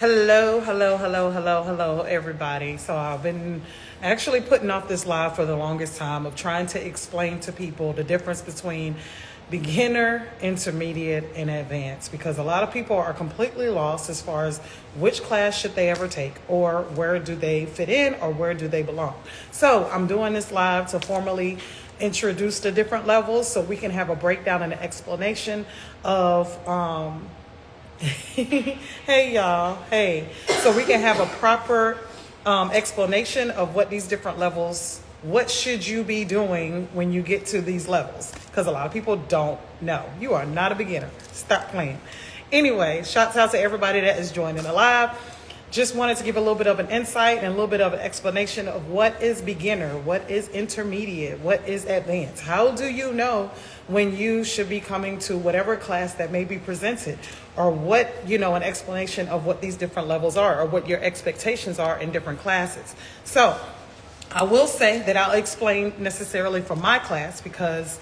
Hello, everybody. So I've been actually putting off this live for the longest time of trying to explain to people the difference between beginner, intermediate, and advanced, because a lot of people are completely lost as far as which class should they ever take, or where do they fit in, or where do they belong. So I'm doing this live to formally introduce the different levels so we can have a breakdown and an explanation of hey y'all, hey, so we can have a proper explanation of what these different levels, what should you be doing when you get to these levels, because a lot of people don't know. You are not a beginner. Stop playing. Anyway, shouts out to everybody that is joining the live. Just wanted to give a little bit of an insight and a little bit of an explanation of what is beginner, what is intermediate, what is advanced. How do you know when you should be coming to whatever class that may be presented, or what, an explanation of what these different levels are, or what your expectations are in different classes. So I will say that I'll explain necessarily for my class because,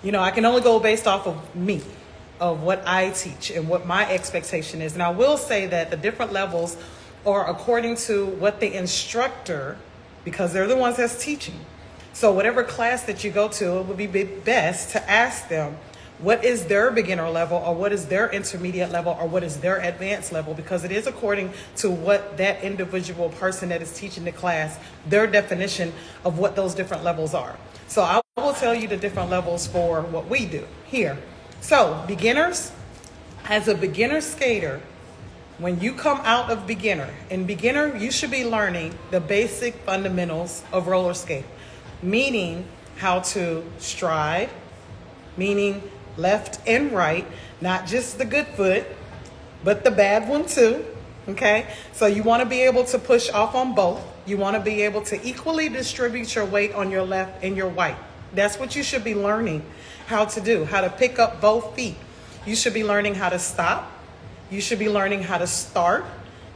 I can only go based off of me, of what I teach and what my expectation is. And I will say that the different levels are according to what the instructor, because they're the ones that's teaching. So whatever class that you go to, it would be best to ask them what is their beginner level, or what is their intermediate level, or what is their advanced level, because it is according to what that individual person that is teaching the class, their definition of what those different levels are. So I will tell you the different levels for what we do here. So beginners, as a beginner skater, when you come out of beginner, in beginner, you should be learning the basic fundamentals of roller skating, meaning how to stride, meaning left and right, not just the good foot, but the bad one too, okay? So you want to be able to push off on both. You want to be able to equally distribute your weight on your left and your right. That's what you should be learning how to do, how to pick up both feet. You should be learning how to stop. You should be learning how to start.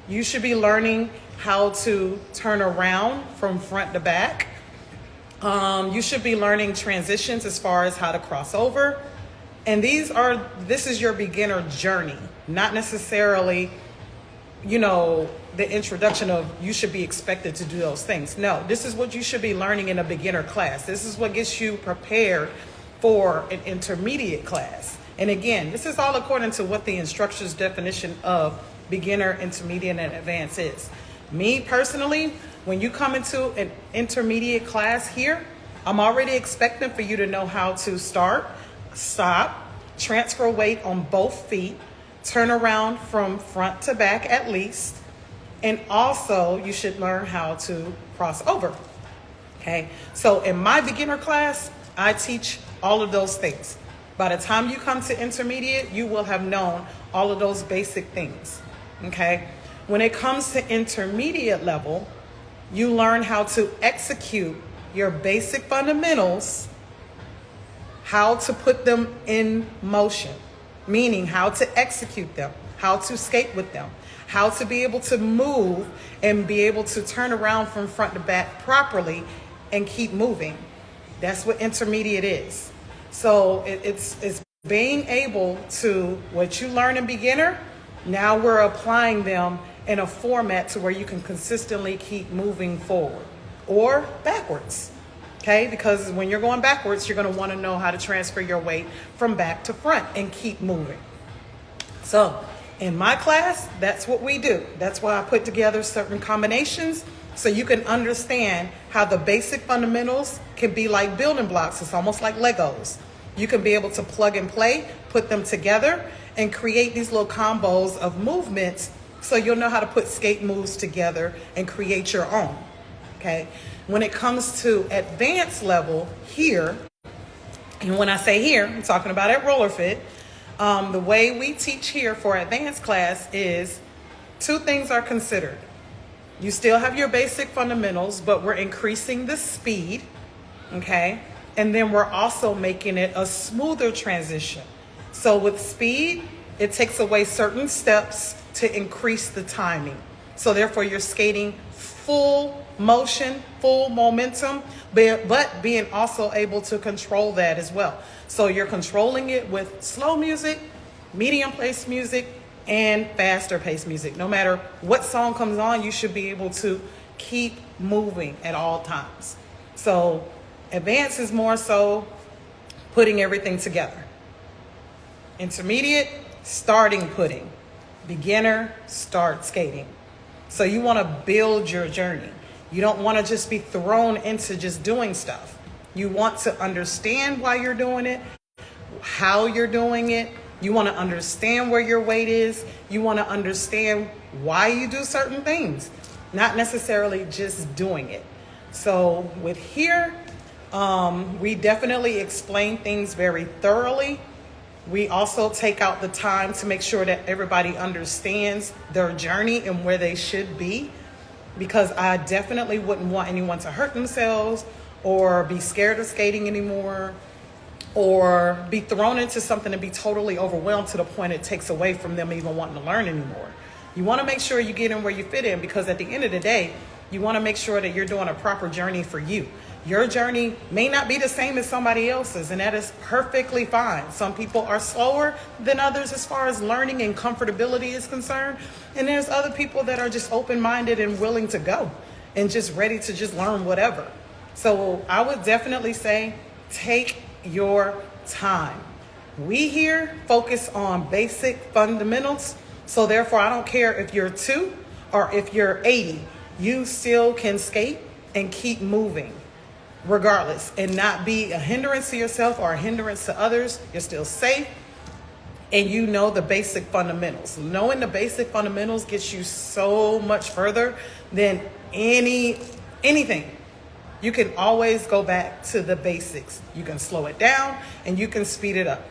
You should be learning how to turn around from front to back. You should be learning transitions as far as how to cross over. And this is your beginner journey, not necessarily, the introduction of you should be expected to do those things. No, this is what you should be learning in a beginner class. This is what gets you prepared for an intermediate class. And again, this is all according to what the instructor's definition of beginner, intermediate, and advanced is. Me personally, when you come into an intermediate class here, I'm already expecting for you to know how to start, stop, transfer weight on both feet, turn around from front to back at least, and also you should learn how to cross over. Okay, so in my beginner class, I teach all of those things. By the time you come to intermediate, you will have known all of those basic things. Okay, when it comes to intermediate level, you learn how to execute your basic fundamentals, how to put them in motion, meaning how to execute them, how to skate with them, how to be able to move and be able to turn around from front to back properly and keep moving. That's what intermediate is. So it's being able to, what you learn in beginner, now we're applying them in a format to where you can consistently keep moving forward or backwards. Okay, because when you're going backwards, you're going to want to know how to transfer your weight from back to front and keep moving. So in my class, that's what we do. That's why I put together certain combinations so you can understand how the basic fundamentals can be like building blocks. It's almost like Legos. You can be able to plug and play, put them together, and create these little combos of movements so you'll know how to put skate moves together and create your own. Okay, when it comes to advanced level here, and when I say here, I'm talking about at RollerFit, the way we teach here for advanced class is two things are considered. You still have your basic fundamentals, but we're increasing the speed, okay? And then we're also making it a smoother transition. So with speed, it takes away certain steps to increase the timing. So therefore you're skating full motion, full momentum, but being also able to control that as well. So you're controlling it with slow music, medium pace music, and faster paced music. No matter what song comes on, you should be able to keep moving at all times. So advanced is more so putting everything together. Intermediate, starting putting. Beginner, start skating. So you want to build your journey. You don't want to just be thrown into just doing stuff. You want to understand why you're doing it, how you're doing it. You want to understand where your weight is. You want to understand why you do certain things, not necessarily just doing it. So with here, we definitely explain things very thoroughly. We also take out the time to make sure that everybody understands their journey and where they should be, because I definitely wouldn't want anyone to hurt themselves or be scared of skating anymore, or be thrown into something and be totally overwhelmed to the point it takes away from them even wanting to learn anymore. You want to make sure you get in where you fit in, because at the end of the day, you want to make sure that you're doing a proper journey for you. Your journey may not be the same as somebody else's, and that is perfectly fine. Some people are slower than others as far as learning and comfortability is concerned, and there's other people that are just open-minded and willing to go and just ready to just learn whatever. So I would definitely say take your time. We here focus on basic fundamentals, so therefore I don't care if you're 2 or if you're 80, you still can skate and keep moving regardless, and not be a hindrance to yourself or a hindrance to others. You're still safe, and you know the basic fundamentals. Knowing the basic fundamentals gets you so much further than anything. You can always go back to the basics. You can slow it down and you can speed it up.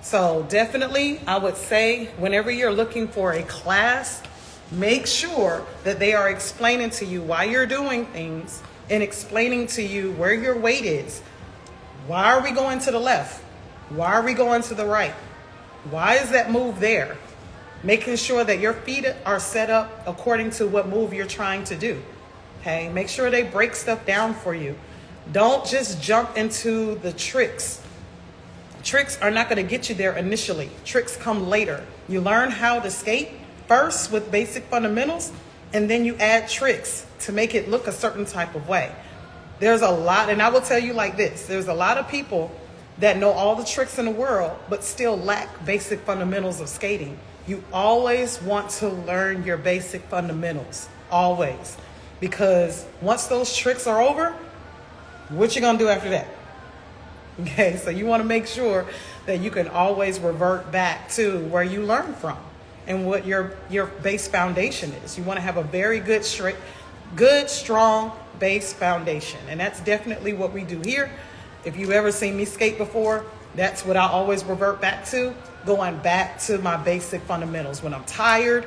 So definitely, I would say whenever you're looking for a class, make sure that they are explaining to you why you're doing things and explaining to you where your weight is. Why are we going to the left? Why are we going to the right? Why is that move there? Making sure that your feet are set up according to what move you're trying to do. Okay, make sure they break stuff down for you. Don't just jump into the tricks. Tricks are not going to get you there initially. Tricks come later. You learn how to skate first with basic fundamentals, and then you add tricks to make it look a certain type of way. There's a lot, and I will tell you like this, there's a lot of people that know all the tricks in the world, but still lack basic fundamentals of skating. You always want to learn your basic fundamentals, always. Because once those tricks are over, what you gonna do after that? Okay, so you wanna make sure that you can always revert back to where you learned from and what your base foundation is. You wanna have a very good, strong base foundation. And that's definitely what we do here. If you've ever seen me skate before, that's what I always revert back to, going back to my basic fundamentals. When I'm tired,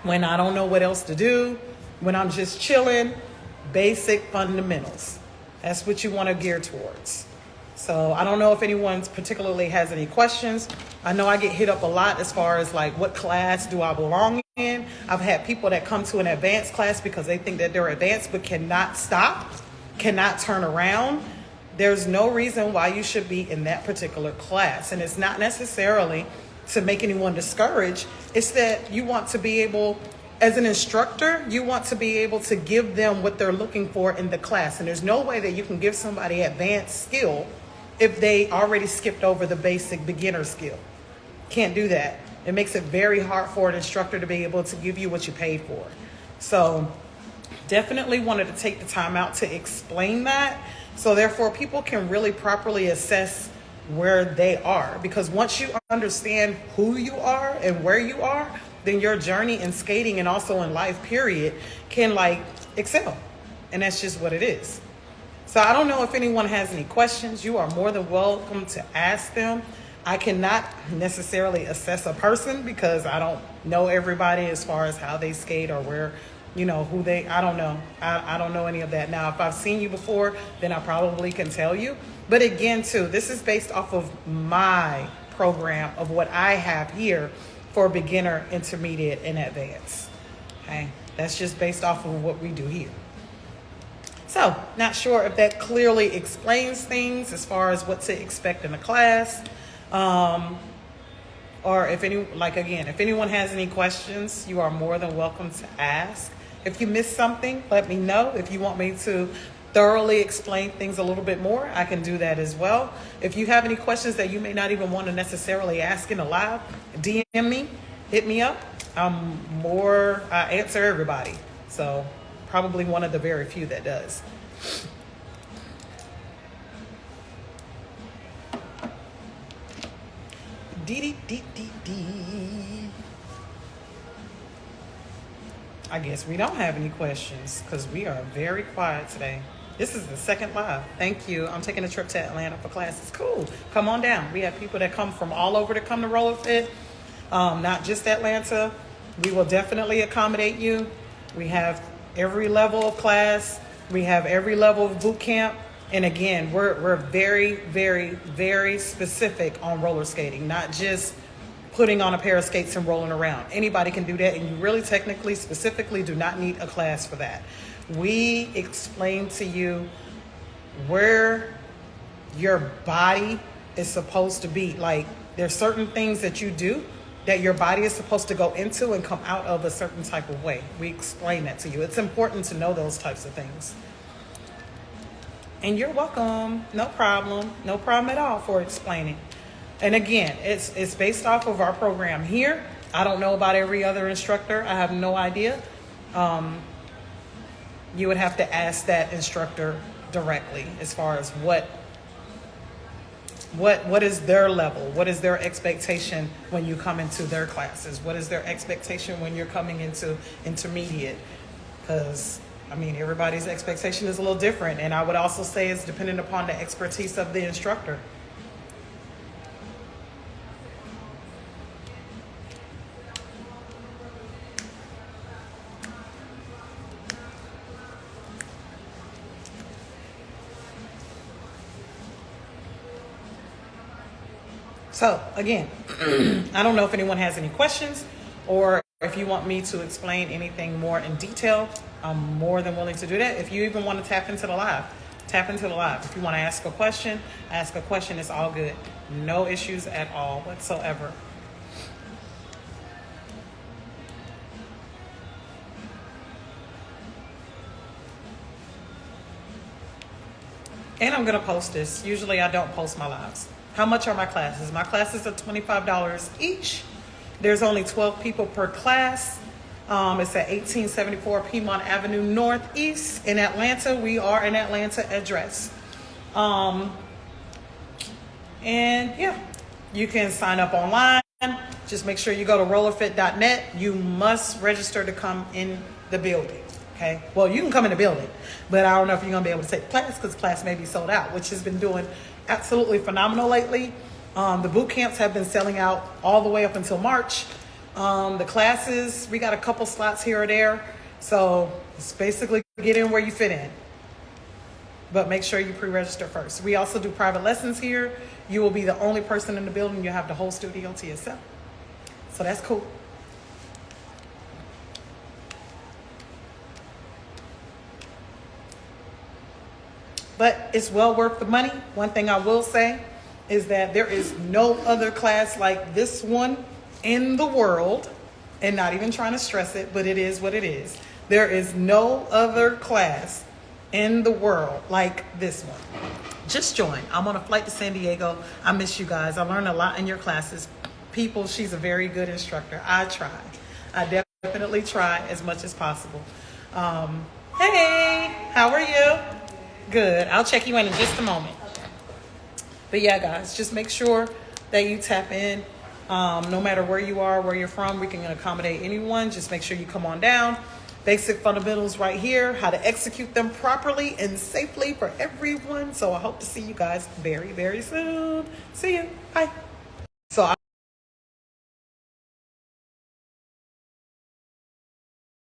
when I don't know what else to do, when I'm just chilling, basic fundamentals. That's what you want to gear towards. So I don't know if anyone particularly has any questions. I know I get hit up a lot as far as like, what class do I belong in? I've had people that come to an advanced class because they think that they're advanced but cannot stop, cannot turn around. There's no reason why you should be in that particular class. And it's not necessarily to make anyone discouraged. It's that you want to be able, as an instructor, you want to be able to give them what they're looking for in the class. And there's no way that you can give somebody advanced skill if they already skipped over the basic beginner skill. Can't do that. It makes it very hard for an instructor to be able to give you what you paid for. So definitely wanted to take the time out to explain that. So therefore people can really properly assess where they are. Because once you understand who you are and where you are, then your journey in skating and also in life, period, can like excel. And that's just what it is. So I don't know if anyone has any questions. You are more than welcome to ask them. I cannot necessarily assess a person because I don't know everybody as far as how they skate or where, you know, who they, I don't know. I don't know any of that. Now, if I've seen you before, then I probably can tell you. But again, too, this is based off of my program of what I have here for beginner, intermediate, and advanced. Okay, that's just based off of what we do here. So, not sure if that clearly explains things as far as what to expect in a class, or if anyone has any questions, you are more than welcome to ask. If you missed something, let me know. If you want me to thoroughly explain things a little bit more, I can do that as well. If you have any questions that you may not even want to necessarily ask in a live, DM me, hit me up. I answer everybody. So probably one of the very few that does. I guess we don't have any questions because we are very quiet today. This is the second live. Thank you. I'm taking a trip to Atlanta for classes. Cool. Come on down. We have people that come from all over to come to Roller Fit, not just Atlanta. We will definitely accommodate you. We have every level of class. We have every level of boot camp. And again, we're very, very, very specific on roller skating, not just putting on a pair of skates and rolling around. Anybody can do that, and you really technically, specifically do not need a class for that. We explain to you where your body is supposed to be. Like, there's certain things that you do that your body is supposed to go into and come out of a certain type of way. We explain that to you. It's important to know those types of things. And you're welcome. No problem. No problem at all for explaining. And again, it's based off of our program here. I don't know about every other instructor. I have no idea. You would have to ask that instructor directly as far as what is their level? What is their expectation when you come into their classes? What is their expectation when you're coming into intermediate? Because, I mean, everybody's expectation is a little different. And I would also say it's dependent upon the expertise of the instructor. So again, I don't know if anyone has any questions or if you want me to explain anything more in detail. I'm more than willing to do that. If you even want to tap into the live, tap into the live. If you want to ask a question, it's all good. No issues at all whatsoever. And I'm going to post this. Usually I don't post my lives. How much are my classes? My classes are $25 each. There's only 12 people per class. It's at 1874 Piedmont Avenue Northeast in Atlanta. We are an Atlanta address. And yeah, you can sign up online. Just make sure you go to rollerfit.net. You must register to come in the building. Okay. Well, you can come in the building, but I don't know if you're going to be able to take class because class may be sold out, which has been doing absolutely phenomenal lately. The boot camps have been selling out all the way up until March. The classes, we got a couple slots here or there. So it's basically get in where you fit in. But make sure you pre-register first. We also do private lessons here. You will be the only person in the building. You have the whole studio to yourself. So that's cool. But it's well worth the money. One thing I will say is that there is no other class like this one in the world, and not even trying to stress it, but it is what it is. There is no other class in the world like this one. Just join. I'm on a flight to San Diego. I miss you guys. I learned a lot in your classes. People, she's a very good instructor. I try. I definitely try as much as possible. Hey, how are you? Good. I'll check you in just a moment. But yeah, guys, just make sure that you tap in. No matter where you are, where you're from, we can accommodate anyone. Just make sure you come on down. Basic fundamentals right here, how to execute them properly and safely for everyone. So I hope to see you guys very, very soon. See you. Bye.